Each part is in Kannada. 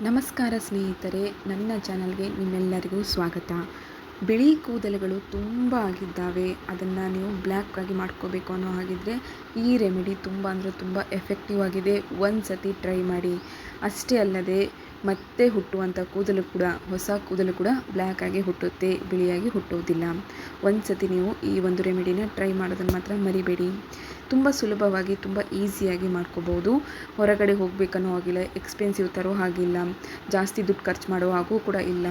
ನಮಸ್ಕಾರ ಸ್ನೇಹಿತರೆ, ನನ್ನ ಚಾನಲ್ಗೆ ನಿಮ್ಮೆಲ್ಲರಿಗೂ ಸ್ವಾಗತ. ಬಿಳಿ ಕೂದಲುಗಳು ತುಂಬ ಆಗಿದ್ದಾವೆ, ಅದನ್ನು ನೀವು ಬ್ಲ್ಯಾಕ್ ಆಗಿ ಮಾಡ್ಕೋಬೇಕು ಅನ್ನೋ ಹಾಗಿದ್ರೆ ಈ ರೆಮಿಡಿ ತುಂಬ ಅಂದರೆ ತುಂಬ ಎಫೆಕ್ಟಿವ್ ಆಗಿದೆ. ಒಂದು ಸತಿ ಟ್ರೈ ಮಾಡಿ. ಅಷ್ಟೇ ಅಲ್ಲದೆ ಮತ್ತೆ ಹುಟ್ಟುವಂಥ ಕೂದಲು ಕೂಡ, ಹೊಸ ಕೂದಲು ಕೂಡ ಬ್ಲ್ಯಾಕ್ ಆಗಿ ಹುಟ್ಟುತ್ತೆ, ಬಿಳಿಯಾಗಿ ಹುಟ್ಟುವುದಿಲ್ಲ. ಒಂದು ಸತಿ ನೀವು ಈ ಒಂದು ರೆಮಿಡಿನ ಟ್ರೈ ಮಾಡೋದನ್ನು ಮಾತ್ರ ಮರಿಬೇಡಿ. ತುಂಬ ಸುಲಭವಾಗಿ, ತುಂಬ ಈಸಿಯಾಗಿ ಮಾಡ್ಕೋಬೋದು. ಹೊರಗಡೆ ಹೋಗಬೇಕನ್ನೋ ಹಾಗಿಲ್ಲ, ಎಕ್ಸ್ಪೆನ್ಸಿವ್ ತರೋ ಹಾಗಿಲ್ಲ, ಜಾಸ್ತಿ ದುಡ್ಡು ಖರ್ಚು ಮಾಡೋ ಹಾಗೂ ಕೂಡ ಇಲ್ಲ.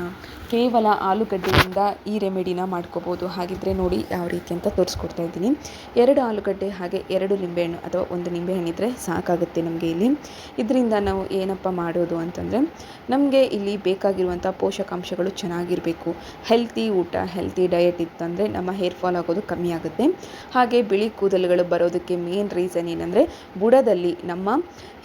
ಕೇವಲ ಆಲೂಗಡ್ಡೆಯಿಂದ ಈ ರೆಮಿಡಿನ ಮಾಡ್ಕೋಬೋದು. ಹಾಗಿದ್ರೆ ನೋಡಿ ಯಾವ ರೀತಿ ಅಂತ ತೋರಿಸ್ಕೊಡ್ತಾ ಇದ್ದೀನಿ. 2 ಆಲೂಗಡ್ಡೆ ಹಾಗೆ 2 ನಿಂಬೆಹಣ್ಣು ಅಥವಾ 1 ನಿಂಬೆಹಣ್ಣಿದ್ರೆ ಸಾಕಾಗುತ್ತೆ ನಮಗೆ. ಇಲ್ಲಿ ಇದರಿಂದ ನಾವು ಏನಪ್ಪ ಮಾಡೋದು ಅಂತಂದರೆ, ನಮಗೆ ಇಲ್ಲಿ ಬೇಕಾಗಿರುವಂಥ ಪೋಷಕಾಂಶಗಳು ಚೆನ್ನಾಗಿರಬೇಕು. ಹೆಲ್ತಿ ಊಟ, ಹೆಲ್ತಿ ಡಯಟ್ ಇತ್ತಂದರೆ ನಮ್ಮ ಹೇರ್ ಫಾಲ್ ಆಗೋದು ಕಮ್ಮಿ ಆಗುತ್ತೆ. ಹಾಗೆ ಬಿಳಿ ಕೂದಲುಗಳು ಬರೋದಕ್ಕೆ ಮೇನ್ ರೀಸನ್ ಏನಂದರೆ, ಬುಡದಲ್ಲಿ ನಮ್ಮ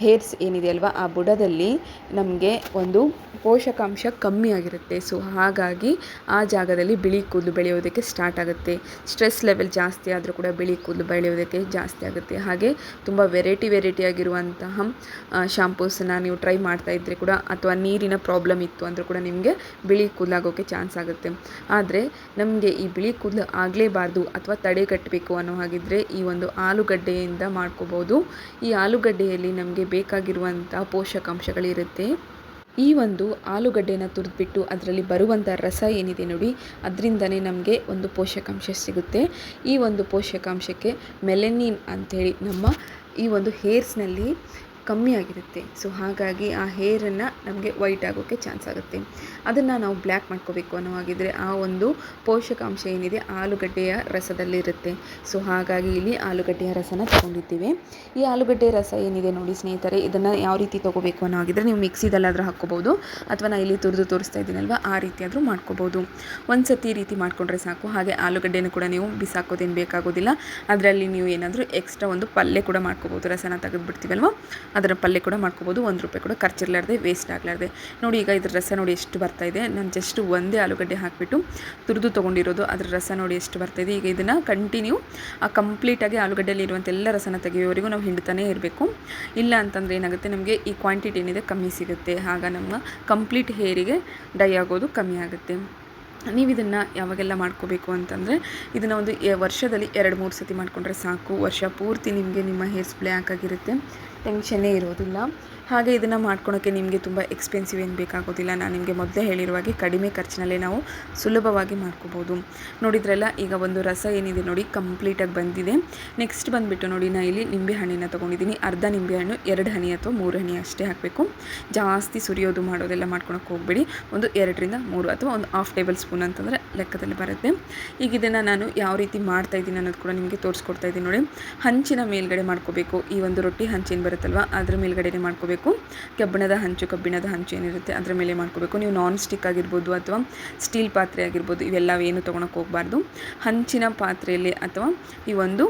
ಹೇರ್ಸ್ ಏನಿದೆ ಅಲ್ವಾ, ಆ ಬುಡದಲ್ಲಿ ನಮಗೆ ಒಂದು ಪೋಷಕಾಂಶ ಕಮ್ಮಿ ಆಗಿರುತ್ತೆ. ಸೊ ಹಾಗಾಗಿ ಆ ಜಾಗದಲ್ಲಿ ಬಿಳಿ ಕೂದಲು ಬೆಳೆಯೋದಕ್ಕೆ ಸ್ಟಾರ್ಟ್ ಆಗುತ್ತೆ. ಸ್ಟ್ರೆಸ್ ಲೆವೆಲ್ ಜಾಸ್ತಿ ಆದರೂ ಕೂಡ ಬಿಳಿ ಕೂದಲು ಬೆಳೆಯೋದಕ್ಕೆ ಜಾಸ್ತಿ ಆಗುತ್ತೆ. ಹಾಗೆ ತುಂಬ ವೆರೈಟಿ ಆಗಿರುವಂತಹ ಶಾಂಪೂಸನ್ನು ನೀವು ಟ್ರೈ ಮಾಡ್ತಾ ಇದ್ದರೆ ಕೂಡ, ಅಥವಾ ನೀರಿನ ಪ್ರಾಬ್ಲಮ್ ಇತ್ತು ಅಂದರೂ ಕೂಡ ನಿಮಗೆ ಬಿಳಿ ಕೂದಲು ಆಗೋಕ್ಕೆ ಚಾನ್ಸ್ ಆಗುತ್ತೆ. ಆದರೆ ನಮಗೆ ಈ ಬಿಳಿ ಕೂದಲು ಆಗಲೇಬಾರ್ದು ಅಥವಾ ತಡೆಗಟ್ಟಬೇಕು ಅನ್ನೋ ಹಾಗಿದ್ರೆ ಈ ಒಂದು ಆಲೂಗಡ್ಡೆಯಿಂದ ಮಾಡ್ಕೋಬೋದು. ಈ ಆಲೂಗಡ್ಡೆಯಲ್ಲಿ ನಮಗೆ ಬೇಕಾಗಿರುವಂಥ ಪೋಷಕಾಂಶಗಳಿರುತ್ತೆ. ಈ ಒಂದು ಆಲೂಗಡ್ಡೆನ ತುರಿದ್ಬಿಟ್ಟು ಅದರಲ್ಲಿ ಬರುವಂಥ ರಸ ಏನಿದೆ ನೋಡಿ, ಅದರಿಂದನೇ ನಮಗೆ ಒಂದು ಪೋಷಕಾಂಶ ಸಿಗುತ್ತೆ. ಈ ಒಂದು ಪೋಷಕಾಂಶಕ್ಕೆ ಮೆಲನಿನ್ ಅಂಥೇಳಿ ನಮ್ಮ ಈ ಒಂದು ಹೇರ್ಸ್ನಲ್ಲಿ ಕಮ್ಮಿ ಆಗಿರುತ್ತೆ. ಸೊ ಹಾಗಾಗಿ ಆ ಹೇರನ್ನು ನಮಗೆ ವೈಟ್ ಆಗೋಕ್ಕೆ ಚಾನ್ಸ್ ಆಗುತ್ತೆ. ಅದನ್ನು ನಾವು ಬ್ಲ್ಯಾಕ್ ಮಾಡ್ಕೋಬೇಕು ಅನ್ನೋ ಹಾಗಿದ್ರೆ ಆ ಒಂದು ಪೋಷಕಾಂಶ ಏನಿದೆ ಆಲೂಗಡ್ಡೆಯ ರಸದಲ್ಲಿರುತ್ತೆ. ಸೊ ಹಾಗಾಗಿ ಇಲ್ಲಿ ಆಲೂಗಡ್ಡೆಯ ರಸನ ತೊಗೊಂಡಿದ್ದೀವಿ. ಈ ಆಲೂಗಡ್ಡೆ ರಸ ಏನಿದೆ ನೋಡಿ ಸ್ನೇಹಿತರೆ, ಇದನ್ನು ಯಾವ ರೀತಿ ತೊಗೋಬೇಕು ಅನ್ನೋ ಹಾಗಿದ್ರೆ ನೀವು ಮಿಕ್ಸಿದಲ್ಲಾದರೂ ಹಾಕ್ಕೋಬೋದು, ಅಥವಾ ನಾನು ಇಲ್ಲಿ ತುರಿದು ತೋರಿಸ್ತಾ ಇದ್ದೀನಲ್ವ ಆ ರೀತಿ ಆದರೂ ಮಾಡ್ಕೋಬೋದು. ಒಂದು ಸತಿ ಈ ರೀತಿ ಮಾಡಿಕೊಂಡ್ರೆ ಸಾಕು. ಹಾಗೆ ಆಲೂಗಡ್ಡೆನೂ ಕೂಡ ನೀವು ಬಿಸಾಕೋದೇನು ಬೇಕಾಗೋದಿಲ್ಲ. ಅದರಲ್ಲಿ ನೀವು ಏನಾದರೂ ಎಕ್ಸ್ಟ್ರಾ ಒಂದು ಪಲ್ಯ ಕೂಡ ಮಾಡ್ಕೋಬೋದು. ರಸನ ತೆಗೆದುಬಿಡ್ತೀವಲ್ವ, ಅದರ ಪಲ್ಯ ಕೂಡ ಮಾಡ್ಕೋಬೋದು. ₹1 ಕೂಡ ಖರ್ಚಿರಲಾರ್ದೆ, ವೇಸ್ಟ್ ಆಗಲಾರ್ದೆ. ನೋಡಿ ಈಗ ಇದ್ರ ರಸ ನೋಡಿ ಎಷ್ಟು ಬರ್ತಾ ಇದೆ. ನಾನು ಜಸ್ಟ್ ಒಂದೇ ಆಲೂಗಡ್ಡೆ ಹಾಕಿಬಿಟ್ಟು ತುರಿದು ತೊಗೊಂಡಿರೋದು, ಅದರ ರಸ ನೋಡಿ ಎಷ್ಟು ಬರ್ತಾಯಿದೆ. ಈಗ ಇದನ್ನು ಕಂಟಿನ್ಯೂ ಕಂಪ್ಲೀಟಾಗಿ ಆಲೂಗಡ್ಡೆಯಲ್ಲಿ ಇರುವಂಥ ಎಲ್ಲ ರಸನ ತೆಗೆಯೋವರೆಗೂ ನಾವು ಹಿಂಡ್ತಾನೇ ಇರಬೇಕು. ಇಲ್ಲ ಅಂತಂದರೆ ಏನಾಗುತ್ತೆ, ನಮಗೆ ಈ ಕ್ವಾಂಟಿಟಿ ಏನಿದೆ ಕಮ್ಮಿ ಸಿಗುತ್ತೆ. ಆಗ ನಮ್ಮ ಕಂಪ್ಲೀಟ್ ಹೇರಿಗೆ ಡೈ ಆಗೋದು ಕಮ್ಮಿ ಆಗುತ್ತೆ. ನೀವು ಇದನ್ನು ಯಾವಾಗೆಲ್ಲ ಮಾಡ್ಕೋಬೇಕು ಅಂತಂದರೆ, ಇದನ್ನು ಒಂದು ವರ್ಷದಲ್ಲಿ 2-3 ಸತಿ ಮಾಡಿಕೊಂಡ್ರೆ ಸಾಕು. ವರ್ಷ ಪೂರ್ತಿ ನಿಮಗೆ ನಿಮ್ಮ ಹೇರ್ಸ್ ಬ್ಲ್ಯಾಕ್ ಆಗಿರುತ್ತೆ, ಟೆನ್ಷನ್ನೇ ಇರೋದಿಲ್ಲ. ಹಾಗೆ ಇದನ್ನು ಮಾಡ್ಕೊಳೋಕ್ಕೆ ನಿಮಗೆ ತುಂಬ ಎಕ್ಸ್ಪೆನ್ಸಿವ್ ಏನು ಬೇಕಾಗೋದಿಲ್ಲ. ನಾನು ನಿಮಗೆ ಮೊದಲೇ ಹೇಳಿರುವಾಗೆ ಕಡಿಮೆ ಖರ್ಚಿನಲ್ಲೇ ನಾವು ಸುಲಭವಾಗಿ ಮಾಡ್ಕೋಬೋದು. ನೋಡಿದ್ರಲ್ಲ, ಈಗ ಒಂದು ರಸ ಏನಿದೆ ನೋಡಿ ಕಂಪ್ಲೀಟಾಗಿ ಬಂದಿದೆ. ನೆಕ್ಸ್ಟ್ ಬಂದುಬಿಟ್ಟು ನೋಡಿ, ನಾನು ಇಲ್ಲಿ ನಿಂಬೆಹಣ್ಣಿನ ತೊಗೊಂಡಿದ್ದೀನಿ. ಅರ್ಧ ನಿಂಬೆಹಣ್ಣು 2 ಹನಿ ಅಥವಾ 3 ಹನಿ ಅಷ್ಟೇ ಹಾಕಬೇಕು. ಜಾಸ್ತಿ ಸುರಿಯೋದು ಮಾಡೋದೆಲ್ಲ ಮಾಡ್ಕೊಳಕ್ಕೆ ಹೋಗಬೇಡಿ. ಒಂದು 2-3 ಅಥವಾ ಒಂದು ½ ಟೇಬಲ್ ಸ್ಪೂನ್ ಅಂತಂದರೆ ಲೆಕ್ಕದಲ್ಲಿ ಬರುತ್ತೆ. ಈಗ ಇದನ್ನು ನಾನು ಯಾವ ರೀತಿ ಮಾಡ್ತಾಯಿದ್ದೀನಿ ಅನ್ನೋದು ಕೂಡ ನಿಮಗೆ ತೋರಿಸ್ಕೊಡ್ತಾ ಇದ್ದೀನಿ ನೋಡಿ. ಹಂಚಿನ ಮೇಲ್ಗಡೆ ಮಾಡ್ಕೋಬೇಕು. ಈ ಒಂದು ರೊಟ್ಟಿ ಹಂಚೇನು ಬರುತ್ತಲ್ವ, ಅದ್ರ ಮೇಲ್ಗಡೆ ಮಾಡ್ಕೋಬೇಕು. ಕಬ್ಬಿಣದ ಹಂಚು ಏನಿರುತ್ತೆ ಅದರ ಮೇಲೆ ಮಾಡ್ಕೋಬೇಕು. ನೀವು ನಾನ್ ಸ್ಟಿಕ್ ಆಗಿರ್ಬೋದು ಅಥವಾ ಸ್ಟೀಲ್ ಪಾತ್ರೆ ಆಗಿರ್ಬೋದು, ಇವೆಲ್ಲವೇನು ತೊಗೊಳಕ್ಕೆ ಹೋಗಬಾರ್ದು. ಹಂಚಿನ ಪಾತ್ರೆಯಲ್ಲಿ ಅಥವಾ ಈ ಒಂದು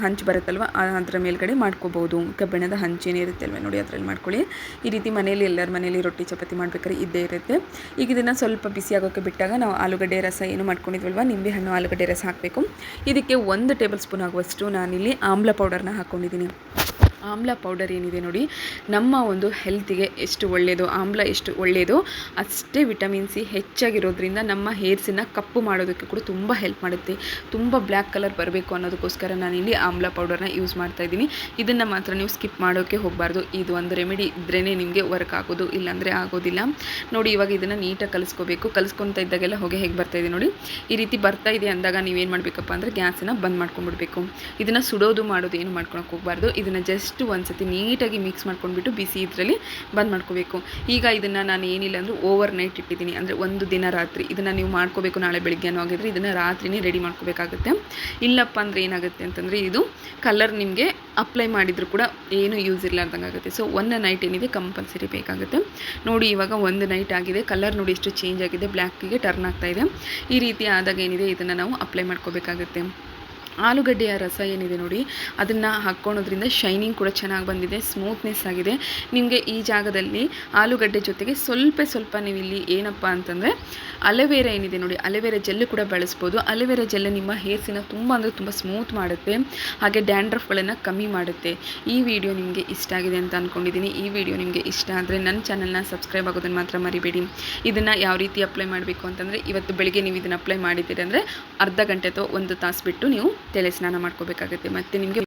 ಹಂಚು ಬರುತ್ತಲ್ವ ಅದರ ಮೇಲ್ಗಡೆ ಮಾಡ್ಕೋಬೋದು. ಕಬ್ಬಿಣದ ಹಂಚೇನಿರುತ್ತೆ ಅಲ್ವ ನೋಡಿ, ಅದರಲ್ಲಿ ಮಾಡ್ಕೊಳ್ಳಿ. ಈ ರೀತಿ ಮನೆಯಲ್ಲಿ, ಎಲ್ಲರ ಮನೆಯಲ್ಲಿ ರೊಟ್ಟಿ ಚಪಾತಿ ಮಾಡ್ಬೇಕಾದ್ರೆ ಇದ್ದೇ ಇರುತ್ತೆ. ಈಗ ಇದನ್ನು ಸ್ವಲ್ಪ ಬಿಸಿ ಆಗೋಕ್ಕೆ ಬಿಟ್ಟಾಗ ನಾವು ಆಲೂಗಡ್ಡೆ ರಸ ಏನು ಮಾಡ್ಕೊಂಡಿದ್ವಲ್ವ, ನಿಂಬೆಹಣ್ಣು ಆಲೂಗಡ್ಡೆ ರಸ ಹಾಕಬೇಕು. ಇದಕ್ಕೆ 1 ಟೇಬಲ್ ಸ್ಪೂನ್ ಆಗುವಷ್ಟು ನಾನಿಲ್ಲಿ ಆಮ್ಲ ಪೌಡರ್ನ ಹಾಕ್ಕೊಂಡಿದ್ದೀನಿ. ಆಮ್ಲ ಪೌಡರ್ ಏನಿದೆ ನೋಡಿ, ನಮ್ಮ ಒಂದು ಹೆಲ್ತಿಗೆ ಎಷ್ಟು ಒಳ್ಳೆಯದು, ಆಮ್ಲ ಎಷ್ಟು ಒಳ್ಳೆಯದು ಅಷ್ಟೇ ವಿಟಮಿನ್ ಸಿ ಹೆಚ್ಚಾಗಿರೋದ್ರಿಂದ ನಮ್ಮ ಹೇರ್ಸನ್ನು ಕಪ್ಪು ಮಾಡೋದಕ್ಕೆ ಕೂಡ ತುಂಬ ಹೆಲ್ಪ್ ಮಾಡುತ್ತೆ. ತುಂಬ ಬ್ಲ್ಯಾಕ್ ಕಲರ್ ಬರಬೇಕು ಅನ್ನೋದಕ್ಕೋಸ್ಕರ ನಾನಿಲ್ಲಿ ಆಮ್ಲ ಪೌಡರ್ನ ಯೂಸ್ ಮಾಡ್ತಾಯಿದ್ದೀನಿ. ಇದನ್ನು ಮಾತ್ರ ನೀವು ಸ್ಕಿಪ್ ಮಾಡೋಕ್ಕೆ ಹೋಗಬಾರ್ದು. ಇದು ಒಂದು ರೆಮಿಡಿ ಇದ್ರೇ ನಿಮಗೆ ವರ್ಕ್ ಆಗೋದು, ಇಲ್ಲಾಂದರೆ ಆಗೋದಿಲ್ಲ. ನೋಡಿ ಇವಾಗ ಇದನ್ನು ನೀಟಾಗಿ ಕಲಿಸ್ಕೋಬೇಕು. ಕಲಿಸ್ಕೊತಾ ಇದ್ದಾಗೆಲ್ಲ ಹೊಗೆ ಹೇಗೆ ಬರ್ತಾಯಿದೆ ನೋಡಿ, ಈ ರೀತಿ ಬರ್ತಾ ಇದೆ ಅಂದಾಗ ನೀವೇನು ಮಾಡಬೇಕಪ್ಪ ಅಂದರೆ ಗ್ಯಾಸನ್ನು ಬಂದ್ ಮಾಡ್ಕೊಂಡ್ಬಿಡ್ಬೇಕು. ಇದನ್ನು ಸುಡೋದು ಮಾಡೋದು ಏನು ಮಾಡ್ಕೊಳಕ್ಕೆ ಹೋಗಬಾರ್ದು. ಇದನ್ನು ಜಸ್ಟ್ ಒಂದು ಸತಿ ನೀಟಾಗಿ ಮಿಕ್ಸ್ ಮಾಡ್ಕೊಂಡ್ಬಿಟ್ಟು ಬಿಸಿ ಇದರಲ್ಲಿ ಬಂದ್ ಮಾಡ್ಕೋಬೇಕು. ಈಗ ಇದನ್ನು ನಾನು ಏನಿಲ್ಲ ಅಂದರೂ ಓವರ್ ನೈಟ್ ಇಟ್ಟಿದ್ದೀನಿ, ಅಂದರೆ ಒಂದು ದಿನ ರಾತ್ರಿ. ಇದನ್ನು ನೀವು ಮಾಡ್ಕೋಬೇಕು ನಾಳೆ ಬೆಳಿಗ್ಗೆ ಅನ್ನೋ ಆಗಿದ್ರೆ ಇದನ್ನು ರಾತ್ರಿನೇ ರೆಡಿ ಮಾಡ್ಕೋಬೇಕಾಗುತ್ತೆ. ಇಲ್ಲಪ್ಪ ಅಂದರೆ ಏನಾಗುತ್ತೆ ಅಂತಂದರೆ, ಇದು ಕಲರ್ ನಿಮಗೆ ಅಪ್ಲೈ ಮಾಡಿದರೂ ಕೂಡ ಏನು ಯೂಸ್ ಇರಲಾರ್ದಂಗೆ ಆಗುತ್ತೆ. ಸೊ 1 ನೈಟ್ ಏನಿದೆ ಕಂಪಲ್ಸರಿ ಬೇಕಾಗುತ್ತೆ. ನೋಡಿ ಇವಾಗ 1 ನೈಟ್ ಆಗಿದೆ. ಕಲರ್ ನೋಡಿ ಎಷ್ಟು ಚೇಂಜ್ ಆಗಿದೆ, ಬ್ಲ್ಯಾಕಿಗೆ ಟರ್ನ್ ಆಗ್ತಾ ಇದೆ. ಈ ರೀತಿ ಆದಾಗ ಏನಿದೆ ಇದನ್ನು ನಾವು ಅಪ್ಲೈ ಮಾಡ್ಕೋಬೇಕಾಗುತ್ತೆ. ಆಲೂಗಡ್ಡೆಯ ರಸ ಏನಿದೆ ನೋಡಿ, ಅದನ್ನು ಹಾಕ್ಕೊಳೋದ್ರಿಂದ ಶೈನಿಂಗ್ ಕೂಡ ಚೆನ್ನಾಗಿ ಬಂದಿದೆ, ಸ್ಮೂತ್ನೆಸ್ ಆಗಿದೆ. ನಿಮಗೆ ಈ ಜಾಗದಲ್ಲಿ ಆಲೂಗಡ್ಡೆ ಜೊತೆಗೆ ಸ್ವಲ್ಪ ನೀವಿಲ್ಲಿ ಏನಪ್ಪ ಅಂತಂದರೆ ಅಲೋವೆರಾ ಏನಿದೆ ನೋಡಿ, ಅಲೋವೆರಾ ಜೆಲ್ಲು ಕೂಡ ಬಳಸ್ಬೋದು. ಅಲೋವೆರಾ ಜೆಲ್ ನಿಮ್ಮ ಹೇರ್ಸಿನ ತುಂಬ ಸ್ಮೂತ್ ಮಾಡುತ್ತೆ, ಹಾಗೆ ಡ್ಯಾಂಡ್ರಫ್ಗಳನ್ನು ಕಮ್ಮಿ ಮಾಡುತ್ತೆ. ಈ ವಿಡಿಯೋ ನಿಮಗೆ ಇಷ್ಟ ಆಗಿದೆ ಅಂತ ಅಂದ್ಕೊಂಡಿದ್ದೀನಿ. ಈ ವಿಡಿಯೋ ನಿಮಗೆ ಇಷ್ಟ ಆದರೆ ನನ್ನ ಚಾನಲ್ನ ಸಬ್ಸ್ಕ್ರೈಬ್ ಆಗೋದನ್ನು ಮಾತ್ರ ಮರಿಬೇಡಿ. ಇದನ್ನು ಯಾವ ರೀತಿ ಅಪ್ಲೈ ಮಾಡಬೇಕು ಅಂತಂದರೆ, ಇವತ್ತು ಬೆಳಿಗ್ಗೆ ನೀವು ಇದನ್ನು ಅಪ್ಲೈ ಮಾಡಿದ್ದೀರಿ ಅಂದರೆ ಅರ್ಧ ಗಂಟೆ ಅಥವಾ 1 ತಾಸು ಬಿಟ್ಟು ನೀವು ತಲೆ ಸ್ನಾನ ಮಾಡ್ಕೋಬೇಕಾಗುತ್ತೆ. ಮತ್ತು ನಿಮಗೆ